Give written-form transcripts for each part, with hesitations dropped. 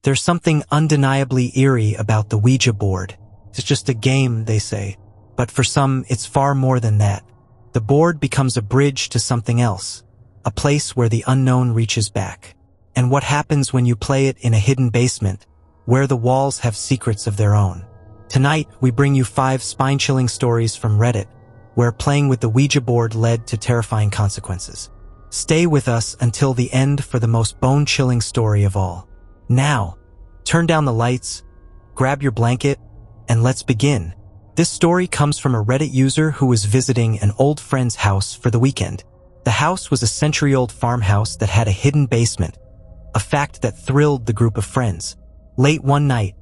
There's something undeniably eerie about the Ouija board. It's just a game, they say. But for some, it's far more than that. The board becomes a bridge to something else, a place where the unknown reaches back. And what happens when you play it in a hidden basement, where the walls have secrets of their own? Tonight, we bring you 5 spine-chilling stories from Reddit, where playing with the Ouija board led to terrifying consequences. Stay with us until the end for the most bone-chilling story of all. Now, turn down the lights, grab your blanket, and let's begin. This story comes from a Reddit user who was visiting an old friend's house for the weekend. The house was a century-old farmhouse that had a hidden basement, a fact that thrilled the group of friends. Late one night,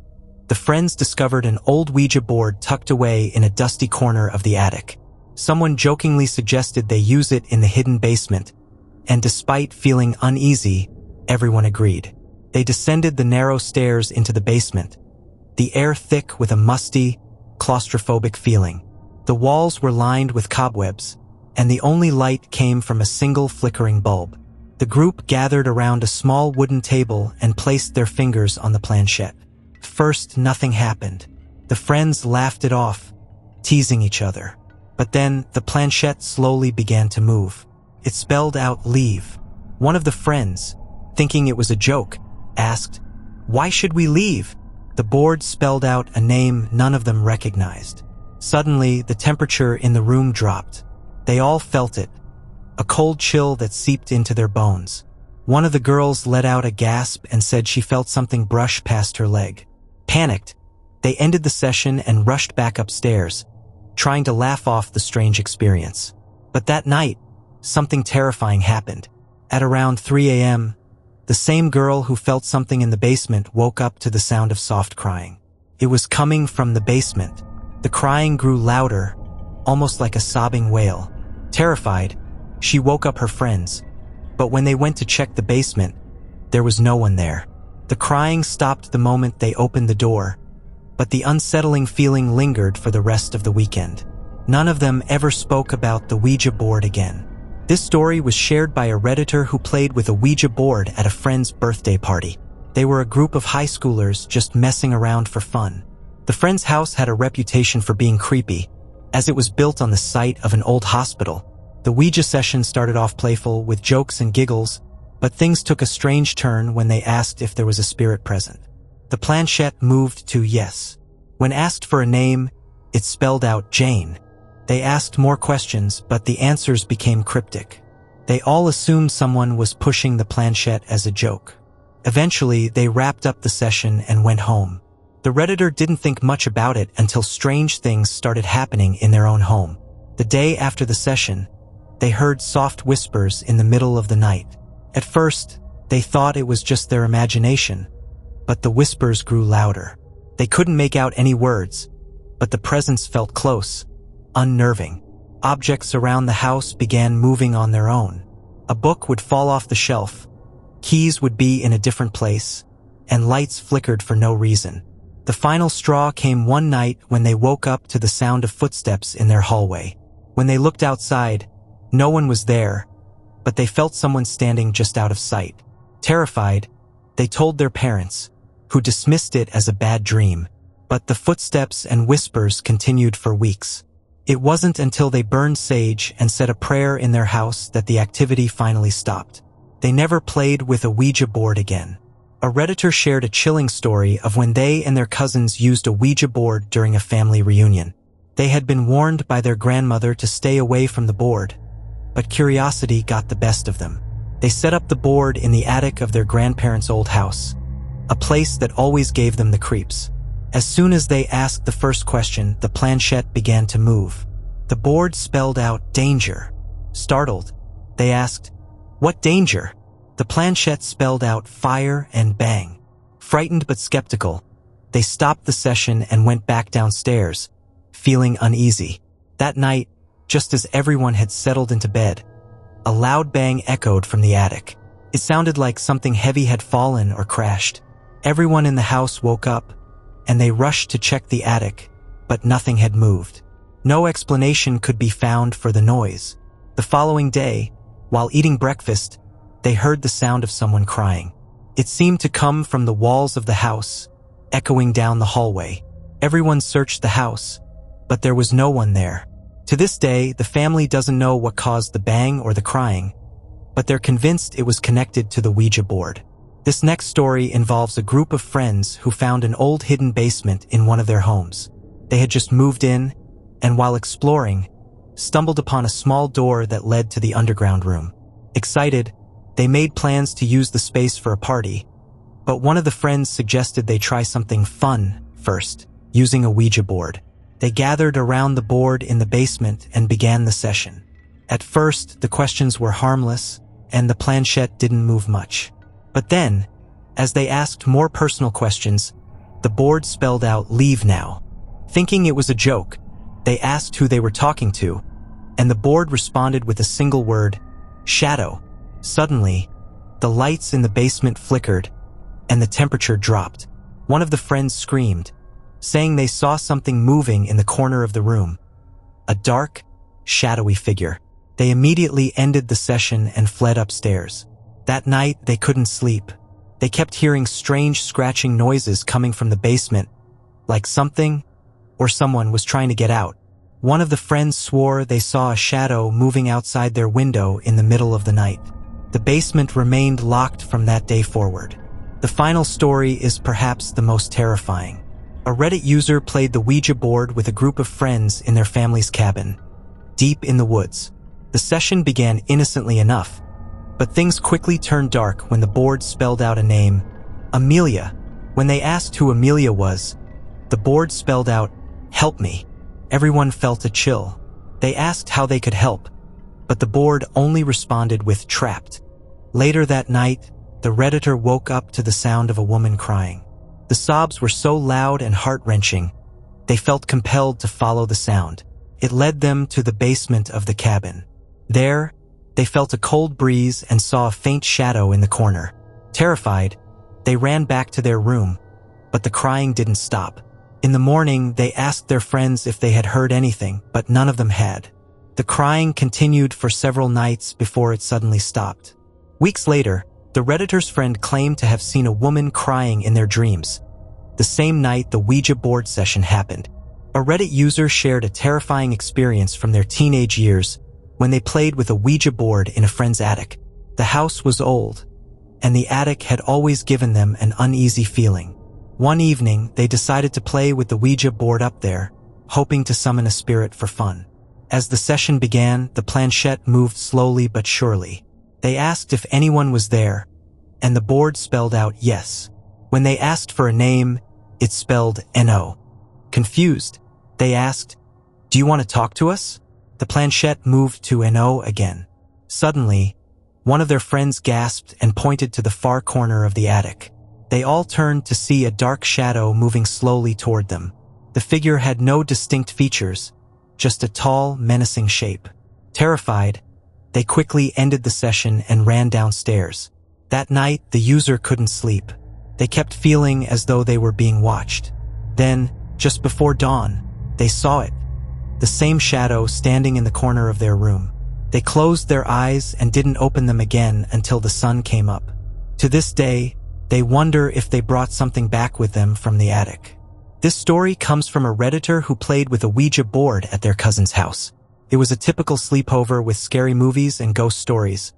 the friends discovered an old Ouija board tucked away in a dusty corner of the attic. Someone jokingly suggested they use it in the hidden basement, and despite feeling uneasy, everyone agreed. They descended the narrow stairs into the basement, the air thick with a musty, claustrophobic feeling. The walls were lined with cobwebs, and the only light came from a single flickering bulb. The group gathered around a small wooden table and placed their fingers on the planchette. First, nothing happened. The friends laughed it off, teasing each other. But then, the planchette slowly began to move. It spelled out leave. One of the friends, thinking it was a joke, asked, "Why should we leave?" The board spelled out a name none of them recognized. Suddenly, the temperature in the room dropped. They all felt it, a cold chill that seeped into their bones. One of the girls let out a gasp and said she felt something brush past her leg. Panicked, they ended the session and rushed back upstairs, trying to laugh off the strange experience. But that night, something terrifying happened. At around 3 a.m., the same girl who felt something in the basement woke up to the sound of soft crying. It was coming from the basement. The crying grew louder, almost like a sobbing wail. Terrified, she woke up her friends, but when they went to check the basement, there was no one there. The crying stopped the moment they opened the door, but the unsettling feeling lingered for the rest of the weekend. None of them ever spoke about the Ouija board again. This story was shared by a Redditor who played with a Ouija board at a friend's birthday party. They were a group of high schoolers just messing around for fun. The friend's house had a reputation for being creepy, as it was built on the site of an old hospital. The Ouija session started off playful with jokes and giggles, but things took a strange turn when they asked if there was a spirit present. The planchette moved to yes. When asked for a name, it spelled out Jane. They asked more questions, but the answers became cryptic. They all assumed someone was pushing the planchette as a joke. Eventually, they wrapped up the session and went home. The Redditor didn't think much about it until strange things started happening in their own home. The day after the session, they heard soft whispers in the middle of the night. At first, they thought it was just their imagination, but the whispers grew louder. They couldn't make out any words, but the presence felt close, unnerving. Objects around the house began moving on their own. A book would fall off the shelf, keys would be in a different place, and lights flickered for no reason. The final straw came one night when they woke up to the sound of footsteps in their hallway. When they looked outside, no one was there, but they felt someone standing just out of sight. Terrified, they told their parents, who dismissed it as a bad dream. But the footsteps and whispers continued for weeks. It wasn't until they burned sage and said a prayer in their house that the activity finally stopped. They never played with a Ouija board again. A Redditor shared a chilling story of when they and their cousins used a Ouija board during a family reunion. They had been warned by their grandmother to stay away from the board, but curiosity got the best of them. They set up the board in the attic of their grandparents' old house, a place that always gave them the creeps. As soon as they asked the first question, the planchette began to move. The board spelled out danger. Startled, they asked, "What danger?" The planchette spelled out fire and bang. Frightened but skeptical, they stopped the session and went back downstairs, feeling uneasy. That night, just as everyone had settled into bed, a loud bang echoed from the attic. It sounded like something heavy had fallen or crashed. Everyone in the house woke up, and they rushed to check the attic, but nothing had moved. No explanation could be found for the noise. The following day, while eating breakfast, they heard the sound of someone crying. It seemed to come from the walls of the house, echoing down the hallway. Everyone searched the house, but there was no one there. To this day, the family doesn't know what caused the bang or the crying, but they're convinced it was connected to the Ouija board. This next story involves a group of friends who found an old hidden basement in one of their homes. They had just moved in, and while exploring, stumbled upon a small door that led to the underground room. Excited, they made plans to use the space for a party, but one of the friends suggested they try something fun first, using a Ouija board. They gathered around the board in the basement and began the session. At first, the questions were harmless, and the planchette didn't move much. But then, as they asked more personal questions, the board spelled out "Leave now." Thinking it was a joke, they asked who they were talking to, and the board responded with a single word, "Shadow." Suddenly, the lights in the basement flickered, and the temperature dropped. One of the friends screamed, saying they saw something moving in the corner of the room. A dark, shadowy figure. They immediately ended the session and fled upstairs. That night, they couldn't sleep. They kept hearing strange scratching noises coming from the basement, like something or someone was trying to get out. One of the friends swore they saw a shadow moving outside their window in the middle of the night. The basement remained locked from that day forward. The final story is perhaps the most terrifying. A Reddit user played the Ouija board with a group of friends in their family's cabin, deep in the woods. The session began innocently enough, but things quickly turned dark when the board spelled out a name, Amelia. When they asked who Amelia was, the board spelled out, "Help me." Everyone felt a chill. They asked how they could help, but the board only responded with "trapped." Later that night, the Redditor woke up to the sound of a woman crying. The sobs were so loud and heart-wrenching, they felt compelled to follow the sound. It led them to the basement of the cabin. There, they felt a cold breeze and saw a faint shadow in the corner. Terrified, they ran back to their room, but the crying didn't stop. In the morning, they asked their friends if they had heard anything, but none of them had. The crying continued for several nights before it suddenly stopped. Weeks later, the Redditor's friend claimed to have seen a woman crying in their dreams. The same night the Ouija board session happened. A Reddit user shared a terrifying experience from their teenage years when they played with a Ouija board in a friend's attic. The house was old, and the attic had always given them an uneasy feeling. One evening, they decided to play with the Ouija board up there, hoping to summon a spirit for fun. As the session began, the planchette moved slowly but surely. They asked if anyone was there, and the board spelled out yes. When they asked for a name, it spelled "No." Confused, they asked, "Do you want to talk to us?" The planchette moved to "No" again. Suddenly, one of their friends gasped and pointed to the far corner of the attic. They all turned to see a dark shadow moving slowly toward them. The figure had no distinct features, just a tall, menacing shape. Terrified, they quickly ended the session and ran downstairs. That night, the user couldn't sleep. They kept feeling as though they were being watched. Then, just before dawn, they saw it, the same shadow standing in the corner of their room. They closed their eyes and didn't open them again until the sun came up. To this day, they wonder if they brought something back with them from the attic. This story comes from a Redditor who played with a Ouija board at their cousin's house. It was a typical sleepover with scary movies and ghost stories.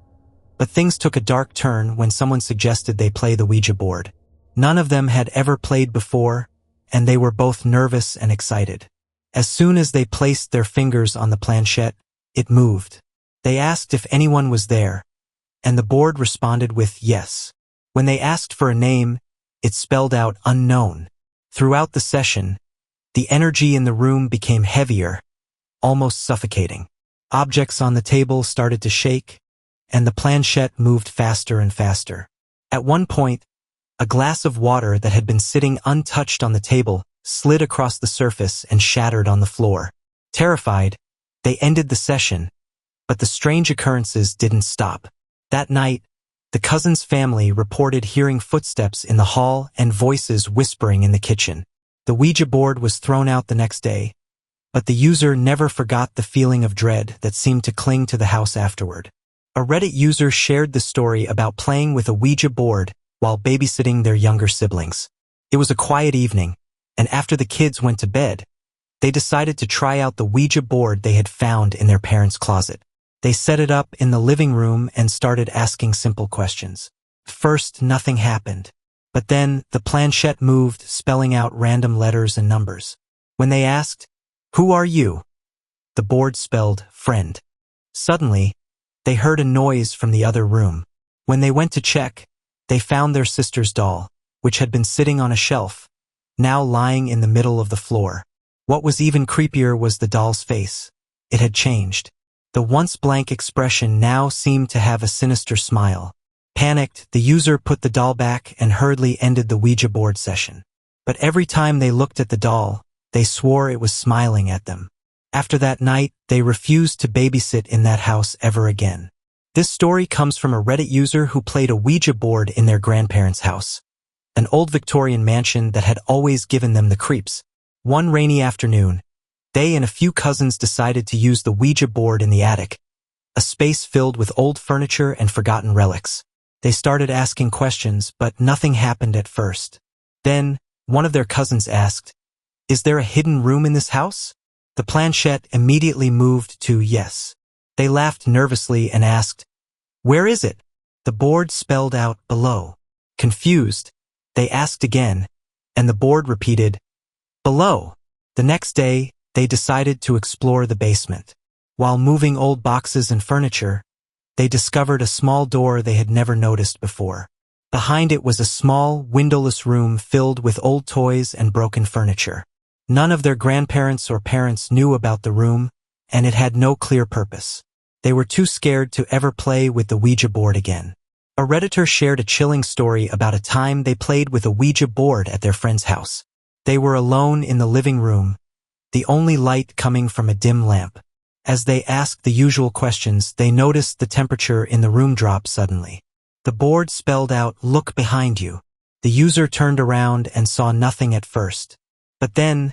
But things took a dark turn when someone suggested they play the Ouija board. None of them had ever played before, and they were both nervous and excited. As soon as they placed their fingers on the planchette, it moved. They asked if anyone was there, and the board responded with yes. When they asked for a name, it spelled out "unknown." Throughout the session, the energy in the room became heavier, almost suffocating. Objects on the table started to shake, and the planchette moved faster and faster. At one point, a glass of water that had been sitting untouched on the table slid across the surface and shattered on the floor. Terrified, they ended the session, but the strange occurrences didn't stop. That night, the cousin's family reported hearing footsteps in the hall and voices whispering in the kitchen. The Ouija board was thrown out the next day, but the user never forgot the feeling of dread that seemed to cling to the house afterward. A Reddit user shared the story about playing with a Ouija board while babysitting their younger siblings. It was a quiet evening, and after the kids went to bed, they decided to try out the Ouija board they had found in their parents' closet. They set it up in the living room and started asking simple questions. First, nothing happened. But then, the planchette moved, spelling out random letters and numbers. When they asked, "Who are you?" the board spelled friend. Suddenly, they heard a noise from the other room. When they went to check, they found their sister's doll, which had been sitting on a shelf, now lying in the middle of the floor. What was even creepier was the doll's face. It had changed. The once blank expression now seemed to have a sinister smile. Panicked, the user put the doll back and hurriedly ended the Ouija board session. But every time they looked at the doll, they swore it was smiling at them. After that night, they refused to babysit in that house ever again. This story comes from a Reddit user who played a Ouija board in their grandparents' house, an old Victorian mansion that had always given them the creeps. One rainy afternoon, they and a few cousins decided to use the Ouija board in the attic, a space filled with old furniture and forgotten relics. They started asking questions, but nothing happened at first. Then, one of their cousins asked, "Is there a hidden room in this house?" The planchette immediately moved to yes. They laughed nervously and asked, "Where is it?" The board spelled out below. Confused, they asked again, and the board repeated, "Below." The next day, they decided to explore the basement. While moving old boxes and furniture, they discovered a small door they had never noticed before. Behind it was a small, windowless room filled with old toys and broken furniture. None of their grandparents or parents knew about the room, and it had no clear purpose. They were too scared to ever play with the Ouija board again. A Redditor shared a chilling story about a time they played with a Ouija board at their friend's house. They were alone in the living room, the only light coming from a dim lamp. As they asked the usual questions, they noticed the temperature in the room drop suddenly. The board spelled out, "Look behind you." The user turned around and saw nothing at first. But then,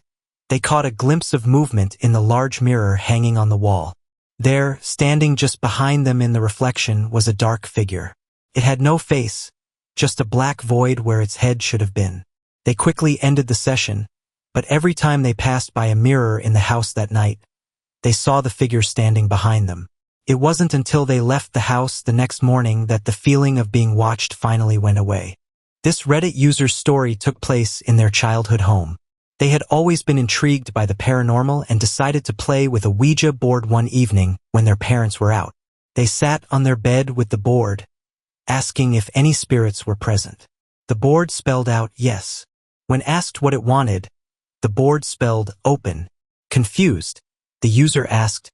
they caught a glimpse of movement in the large mirror hanging on the wall. There, standing just behind them in the reflection, was a dark figure. It had no face, just a black void where its head should have been. They quickly ended the session, but every time they passed by a mirror in the house that night, they saw the figure standing behind them. It wasn't until they left the house the next morning that the feeling of being watched finally went away. This Reddit user's story took place in their childhood home. They had always been intrigued by the paranormal and decided to play with a Ouija board one evening when their parents were out. They sat on their bed with the board, asking if any spirits were present. The board spelled out yes. When asked what it wanted, the board spelled open. Confused, the user asked,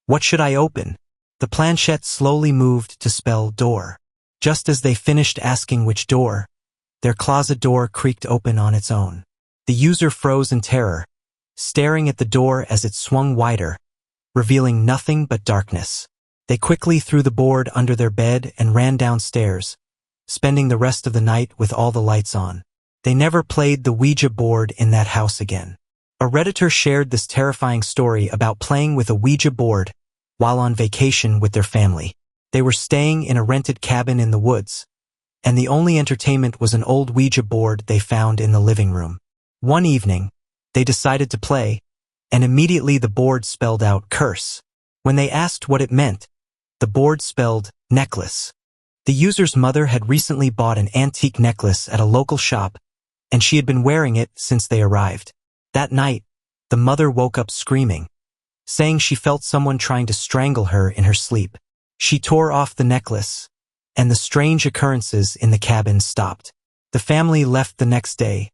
"What should I open?" The planchette slowly moved to spell door. Just as they finished asking which door, their closet door creaked open on its own. The user froze in terror, staring at the door as it swung wider, revealing nothing but darkness. They quickly threw the board under their bed and ran downstairs, spending the rest of the night with all the lights on. They never played the Ouija board in that house again. A Redditor shared this terrifying story about playing with a Ouija board while on vacation with their family. They were staying in a rented cabin in the woods, and the only entertainment was an old Ouija board they found in the living room. One evening, they decided to play, and immediately the board spelled out curse. When they asked what it meant, the board spelled necklace. The user's mother had recently bought an antique necklace at a local shop, and she had been wearing it since they arrived. That night, the mother woke up screaming, saying she felt someone trying to strangle her in her sleep. She tore off the necklace, and the strange occurrences in the cabin stopped. The family left the next day,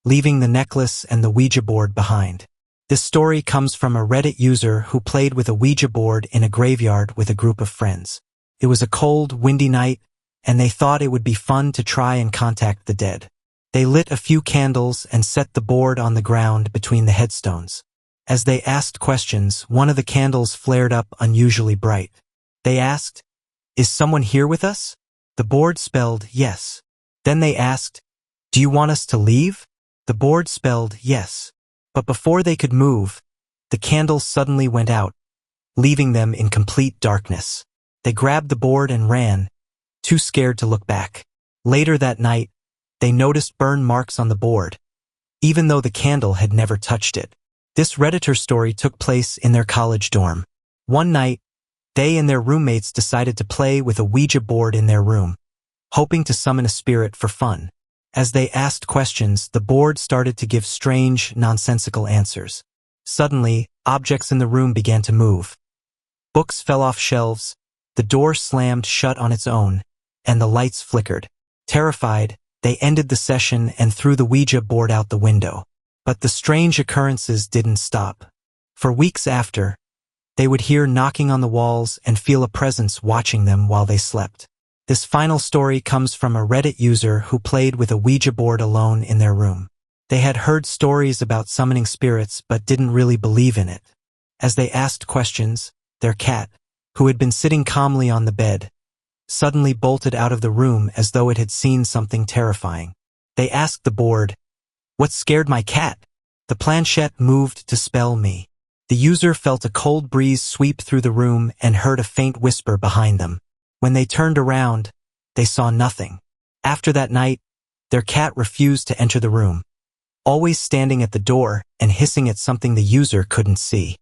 leaving the necklace and the Ouija board behind. This story comes from a Reddit user who played with a Ouija board in a graveyard with a group of friends. It was a cold, windy night, and they thought it would be fun to try and contact the dead. They lit a few candles and set the board on the ground between the headstones. As they asked questions, one of the candles flared up unusually bright. They asked, "Is someone here with us?" The board spelled yes. Then they asked, "Do you want us to leave?" The board spelled yes. But before they could move, the candle suddenly went out, leaving them in complete darkness. They grabbed the board and ran, too scared to look back. Later that night, they noticed burn marks on the board, even though the candle had never touched it. This Redditor story took place in their college dorm. One night, they and their roommates decided to play with a Ouija board in their room, hoping to summon a spirit for fun. As they asked questions, the board started to give strange, nonsensical answers. Suddenly, objects in the room began to move. Books fell off shelves, the door slammed shut on its own, and the lights flickered. Terrified, they ended the session and threw the Ouija board out the window. But the strange occurrences didn't stop. For weeks after, they would hear knocking on the walls and feel a presence watching them while they slept. This final story comes from a Reddit user who played with a Ouija board alone in their room. They had heard stories about summoning spirits but didn't really believe in it. As they asked questions, their cat, who had been sitting calmly on the bed, suddenly bolted out of the room as though it had seen something terrifying. They asked the board, "What scared my cat?" The planchette moved to spell me. The user felt a cold breeze sweep through the room and heard a faint whisper behind them. When they turned around, they saw nothing. After that night, their cat refused to enter the room, always standing at the door and hissing at something the user couldn't see.